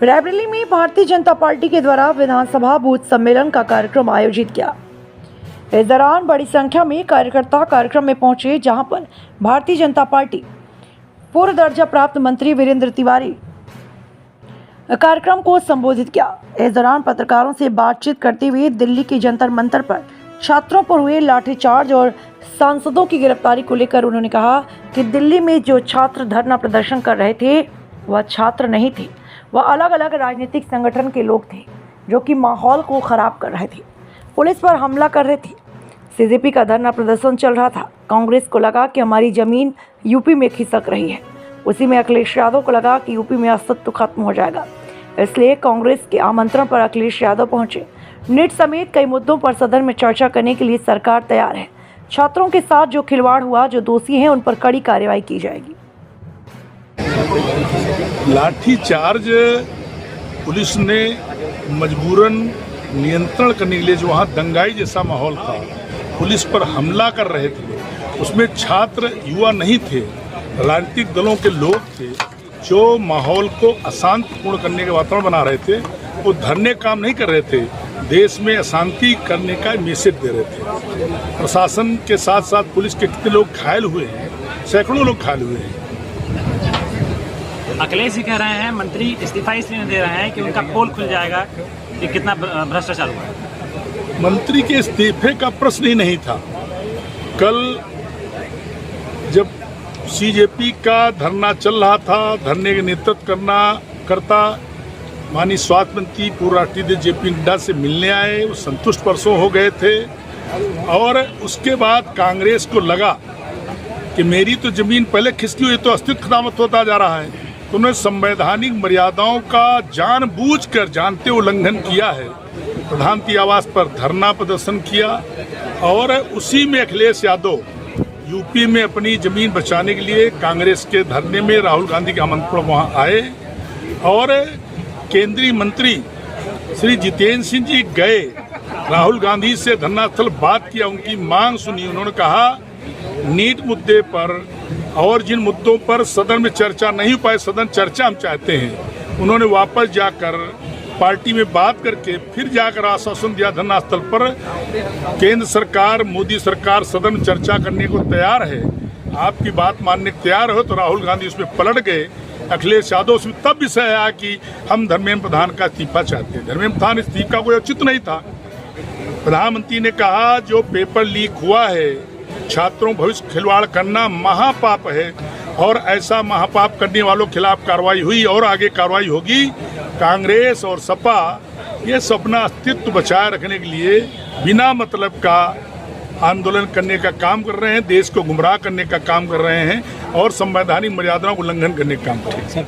रायबरेली में भारतीय जनता पार्टी के द्वारा विधानसभा बूथ सम्मेलन का कार्यक्रम आयोजित किया। इस दौरान बड़ी संख्या में कार्यकर्ता कार्यक्रम में पहुंचे, जहां पर भारतीय जनता पार्टी पूर्व दर्जा प्राप्त मंत्री वीरेंद्र तिवारी कार्यक्रम को संबोधित किया। इस दौरान पत्रकारों से बातचीत करते हुए दिल्ली के जंतर मंतर पर छात्रों पर हुए लाठीचार्ज और सांसदों की गिरफ्तारी को लेकर उन्होंने कहा कि दिल्ली में जो छात्र धरना प्रदर्शन कर रहे थे वह छात्र नहीं थे, वह अलग अलग राजनीतिक संगठन के लोग थे जो कि माहौल को खराब कर रहे थे, पुलिस पर हमला कर रहे थे। सीजेपी का धरना प्रदर्शन चल रहा था। कांग्रेस को लगा कि हमारी जमीन यूपी में खिसक रही है, उसी में अखिलेश यादव को लगा कि यूपी में अस्तित्व खत्म हो जाएगा, इसलिए कांग्रेस के आमंत्रण पर अखिलेश यादव पहुंचे। नीट समेत कई मुद्दों पर सदन में चर्चा करने के लिए सरकार तैयार है। छात्रों के साथ जो खिलवाड़ हुआ, जो दोषी हैं उन पर कड़ी कार्रवाई की जाएगी। लाठीचार्ज पुलिस ने मजबूरन नियंत्रण करने के लिए, जो वहाँ दंगाई जैसा माहौल था, पुलिस पर हमला कर रहे थे। उसमें छात्र युवा नहीं थे, राजनीतिक दलों के लोग थे जो माहौल को अशांतिपूर्ण करने के वातावरण बना रहे थे। वो धरने काम नहीं कर रहे थे, देश में अशांति करने का मैसेज दे रहे थे। प्रशासन के साथ साथ पुलिस के कितने लोग घायल हुए हैं, सैकड़ों लोग घायल हुए हैं। अखिलेश जी कह रहे हैं मंत्री इस्तीफा इसलिए नहीं दे रहे हैं कि उनका पोल खुल जाएगा कि कितना भ्रष्टाचार हुआ है। मंत्री के इस्तीफे का प्रश्न ही नहीं था। कल जब सीजेपी का धरना चल रहा था, धरने का नेतृत्व करता माननीय स्वास्थ्य मंत्री पूर्व राष्ट्रीय अध्यक्ष जेपी नड्डा से मिलने आए, वो संतुष्ट परसों हो गए थे। और उसके बाद कांग्रेस को लगा कि मेरी तो जमीन पहले खिसकी हुई, तो अस्तित्व खत्म होता जा रहा है। तो उन्होंने संवैधानिक मर्यादाओं का जानबूझकर जानते उल्लंघन किया है। प्रधानमंत्री आवास पर धरना प्रदर्शन किया और उसी में अखिलेश यादव यूपी में अपनी जमीन बचाने के लिए कांग्रेस के धरने में राहुल गांधी के आमंत्रण वहाँ आए और केंद्रीय मंत्री श्री जितेंद्र सिंह जी गए, राहुल गांधी से धरना स्थल बात किया, उनकी मांग सुनी। उन्होंने कहा नीट मुद्दे पर और जिन मुद्दों पर सदन में चर्चा नहीं हो पाए, सदन चर्चा हम चाहते हैं। उन्होंने वापस जाकर पार्टी में बात करके फिर जाकर आश्वासन दिया धरना स्थल पर केंद्र सरकार, मोदी सरकार सदन में चर्चा करने को तैयार है, आपकी बात मानने को तैयार हो। तो राहुल गांधी उसमें पलट गए। अखिलेश यादव उसमें तब विषय आया कि हम धर्मेंद्र प्रधान का इस्तीफा चाहते हैं। धर्मेंद्र प्रधान इस्तीफा कोई उचित नहीं था। प्रधानमंत्री ने कहा जो पेपर लीक हुआ है, छात्रों भविष्य खिलवाड़ करना महापाप है और ऐसा महापाप करने वालों के खिलाफ कार्रवाई हुई और आगे कार्रवाई होगी। कांग्रेस और सपा ये अपना अस्तित्व बचाए रखने के लिए बिना मतलब का आंदोलन करने का काम कर रहे हैं, देश को गुमराह करने का काम कर रहे हैं और संवैधानिक मर्यादाओं का उल्लंघन करने का काम कर रहे हैं।